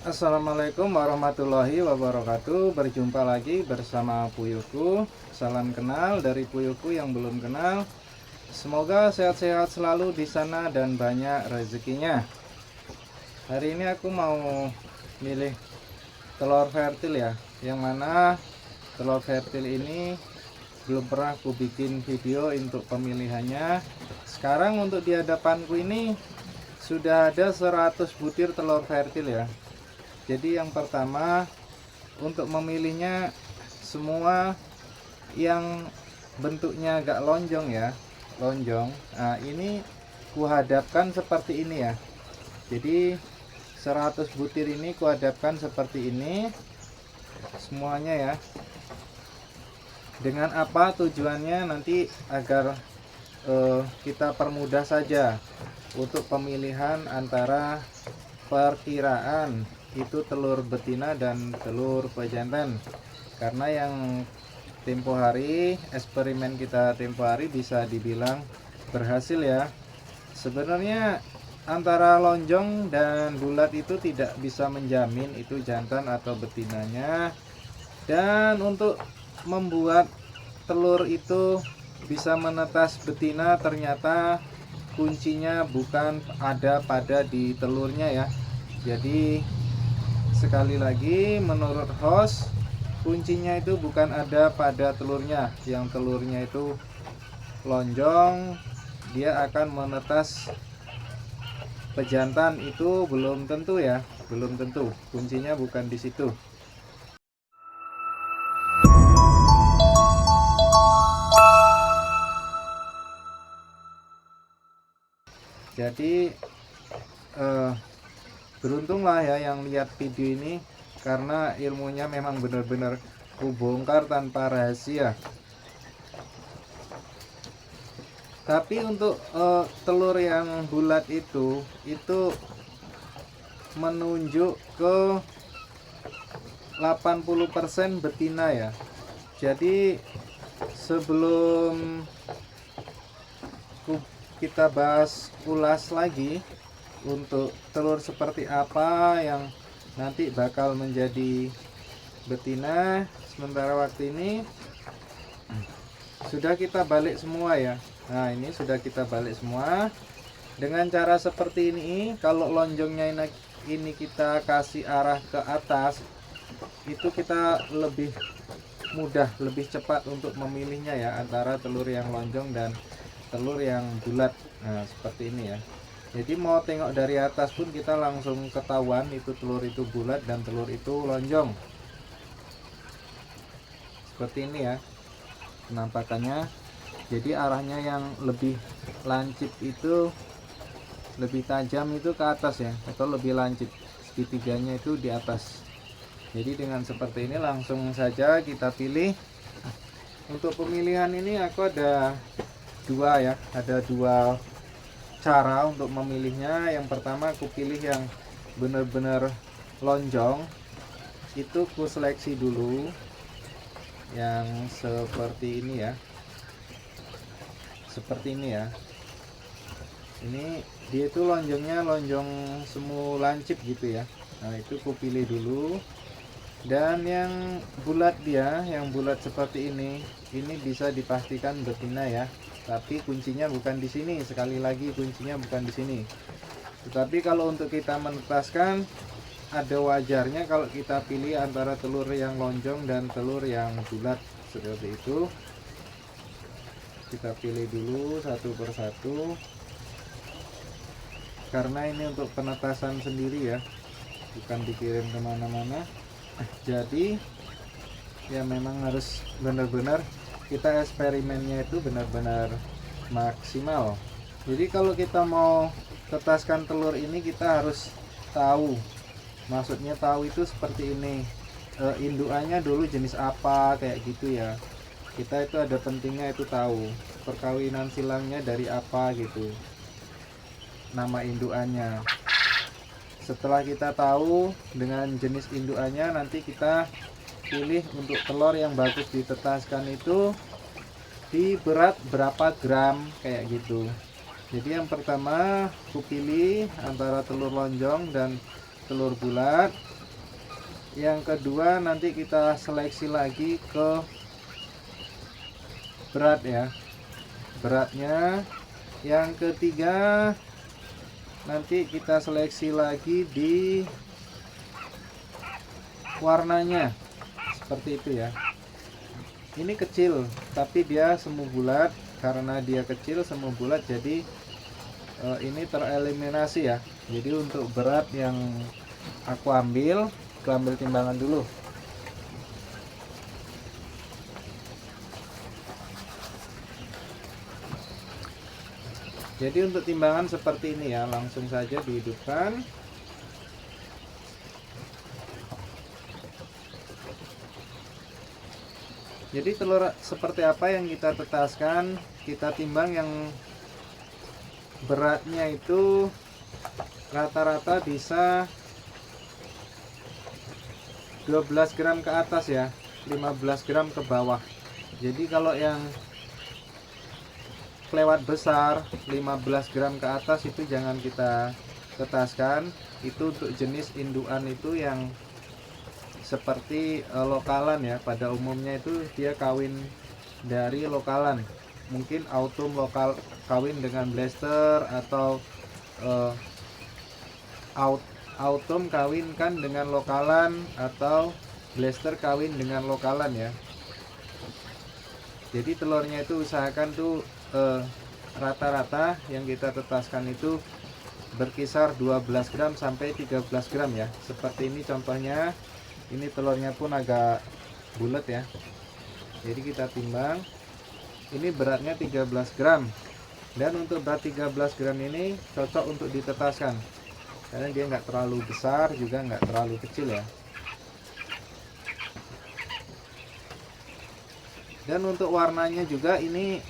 Assalamualaikum warahmatullahi wabarakatuh. Berjumpa lagi bersama Puyuhku. Salam kenal dari Puyuhku yang belum kenal. Semoga sehat-sehat selalu di sana dan banyak rezekinya. Hari ini aku mau milih telur vertil ya. Yang mana telur vertil ini belum pernah aku bikin video untuk pemilihannya. Sekarang untuk di hadapanku ini sudah ada 100 butir telur vertil ya. Jadi yang pertama, untuk memilihnya semua yang bentuknya agak lonjong ya, lonjong. Nah, ini kuhadapkan seperti ini ya. Jadi 100 butir ini kuhadapkan seperti ini semuanya ya. Dengan apa tujuannya? Nanti agar kita permudah saja untuk pemilihan antara perkiraan itu telur betina dan telur pejantan. Karena yang tempo hari, eksperimen kita tempo hari bisa dibilang berhasil ya. Sebenarnya antara lonjong dan bulat itu tidak bisa menjamin itu jantan atau betinanya. Dan untuk membuat telur itu bisa menetas betina, ternyata kuncinya bukan ada pada di telurnya ya. Jadi sekali lagi, menurut host, kuncinya itu bukan ada pada telurnya. Yang telurnya itu lonjong, dia akan menetas pejantan, itu belum tentu ya, belum tentu. Kuncinya bukan di situ. Jadi beruntunglah ya yang lihat video ini, karena ilmunya memang benar-benar kubongkar tanpa rahasia. Tapi untuk telur yang bulat itu menunjuk ke 80% betina ya. Jadi sebelum kita bahas ulas lagi untuk telur seperti apa yang nanti bakal menjadi betina, sementara waktu ini sudah kita balik semua ya. Nah, ini sudah kita balik semua dengan cara seperti ini. Kalau lonjongnya ini kita kasih arah ke atas, itu kita lebih mudah, lebih cepat untuk memilihnya ya, antara telur yang lonjong dan telur yang bulat. Nah, seperti ini ya. Jadi mau tengok dari atas pun kita langsung ketahuan itu telur itu bulat dan telur itu lonjong. Seperti ini ya penampakannya. Jadi arahnya yang lebih lancip itu, lebih tajam itu ke atas ya, atau lebih lancip, segitiganya itu di atas. Jadi dengan seperti ini langsung saja kita pilih. Untuk pemilihan ini aku ada dua ya, ada dua cara untuk memilihnya. Yang pertama aku pilih yang benar-benar lonjong, itu ku seleksi dulu yang seperti ini ya, seperti ini ya. Ini dia itu lonjongnya lonjong semu lancip gitu ya. Nah, itu ku pilih dulu. Dan yang bulat, dia yang bulat seperti ini bisa dipastikan betina ya. Tapi kuncinya bukan di sini, sekali lagi kuncinya bukan di sini. Tetapi kalau untuk kita menetaskan, ada wajarnya kalau kita pilih antara telur yang lonjong dan telur yang bulat seperti itu. Kita pilih dulu satu persatu, karena ini untuk penetasan sendiri ya, bukan dikirim kemana-mana. Jadi ya memang harus benar-benar kita eksperimennya itu benar-benar maksimal. Jadi kalau kita mau tetaskan telur ini, kita harus tahu, maksudnya tahu itu seperti ini, indukannya dulu jenis apa, kayak gitu ya. Kita itu ada pentingnya itu tahu perkawinan silangnya dari apa gitu, nama indukannya. Setelah kita tahu dengan jenis indukannya, nanti kita pilih untuk telur yang bagus ditetaskan itu di berat berapa gram kayak gitu. Jadi yang pertama aku pilih antara telur lonjong dan telur bulat. Yang kedua nanti kita seleksi lagi ke berat ya, beratnya. Yang ketiga nanti kita seleksi lagi di warnanya, seperti itu ya. Ini kecil tapi dia semu bulat, karena dia kecil semu bulat jadi ini tereliminasi ya. Jadi untuk berat yang aku ambil timbangan dulu. Jadi untuk timbangan seperti ini ya, langsung saja dihidupkan. Jadi telur seperti apa yang kita tetaskan, kita timbang yang beratnya itu rata-rata bisa 12 gram ke atas ya, 15 gram ke bawah. Jadi kalau yang kelewat besar 15 gram ke atas itu jangan kita tetaskan. Itu untuk jenis induan itu yang seperti lokalan ya, pada umumnya itu dia kawin dari lokalan. Mungkin autumn lokal kawin dengan blaster, atau autumn kawinkan dengan lokalan, atau blaster kawin dengan lokalan ya. Jadi telurnya itu usahakan tuh rata-rata yang kita tetaskan itu berkisar 12 gram sampai 13 gram ya. Seperti ini contohnya. Ini telurnya pun agak bulat ya. Jadi kita timbang. Ini beratnya 13 gram. Dan untuk berat 13 gram ini cocok untuk ditetaskan, karena dia nggak terlalu besar juga nggak terlalu kecil ya. Dan untuk warnanya juga ini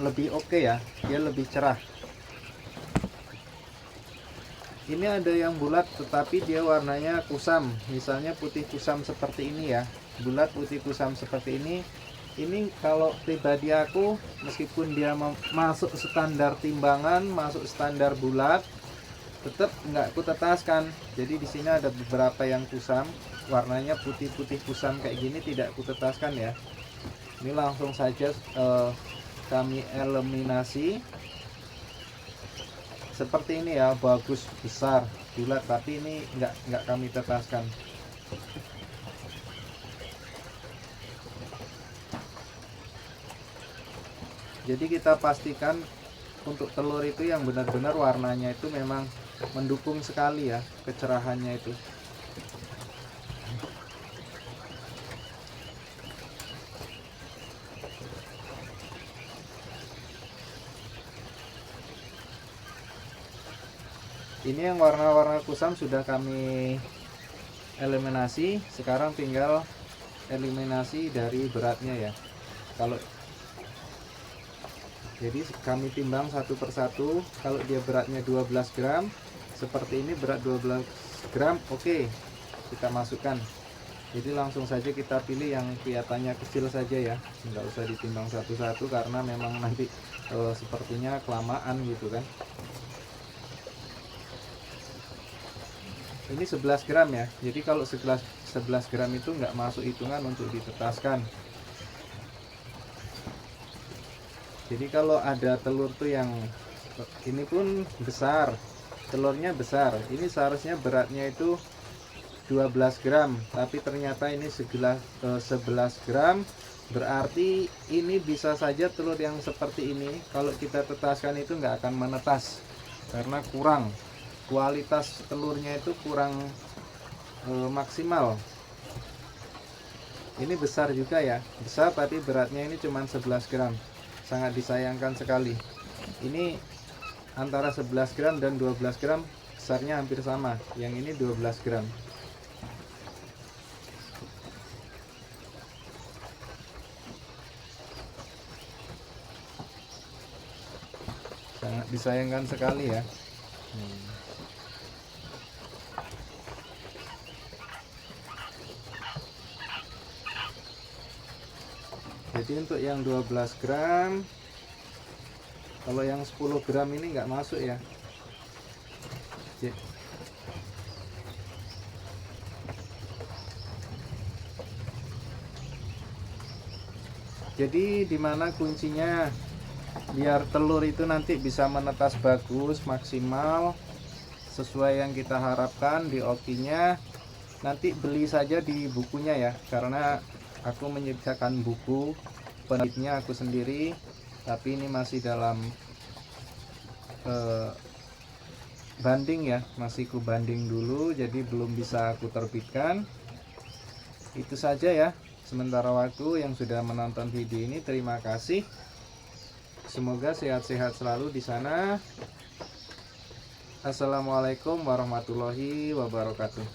lebih oke ya, dia lebih cerah. Ini ada yang bulat tetapi dia warnanya kusam, misalnya putih kusam seperti ini ya, bulat putih kusam seperti ini. Ini kalau pribadi aku, meskipun dia masuk standar timbangan, masuk standar bulat, tetap nggak aku tetaskan. Jadi di sini ada beberapa yang kusam, warnanya putih-putih kusam kayak gini, tidak aku tetaskan ya. Ini langsung saja kami eliminasi. Seperti ini ya, bagus, besar, bulat, tapi ini nggak kami tetaskan. Jadi kita pastikan untuk telur itu yang benar-benar warnanya itu memang mendukung sekali ya, kecerahannya itu. Ini yang warna-warna kusam sudah kami eliminasi. Sekarang tinggal eliminasi dari beratnya ya. Jadi kami timbang satu persatu. Kalau dia beratnya 12 gram, seperti ini berat 12 gram, oke, kita masukkan. Jadi langsung saja kita pilih yang kelihatannya kecil saja ya, nggak usah ditimbang satu-satu karena memang nanti sepertinya kelamaan gitu kan. Ini 11 gram ya, jadi kalau 11 gram itu nggak masuk hitungan untuk ditetaskan. Jadi kalau ada telur tuh yang ini pun besar, telurnya besar, ini seharusnya beratnya itu 12 gram, tapi ternyata ini 11 gram, berarti ini bisa saja telur yang seperti ini kalau kita tetaskan itu nggak akan menetas karena kurang, kualitas telurnya itu kurang maksimal. Ini besar juga ya, besar tapi beratnya ini cuma 11 gram, sangat disayangkan sekali. Ini antara 11 gram dan 12 gram besarnya hampir sama, yang ini 12 gram. Sangat disayangkan sekali ya. Jadi untuk yang 12 gram, kalau yang 10 gram ini nggak masuk ya. Jadi dimana kuncinya biar telur itu nanti bisa menetas bagus maksimal sesuai yang kita harapkan di okinya, nanti beli saja di bukunya ya, karena aku menyediakan buku penelitnya aku sendiri, tapi ini masih dalam banding ya, masih ku banding dulu, jadi belum bisa aku terbitkan. Itu saja ya sementara waktu. Yang sudah menonton video ini terima kasih, semoga sehat-sehat selalu di sana. Assalamualaikum warahmatullahi wabarakatuh.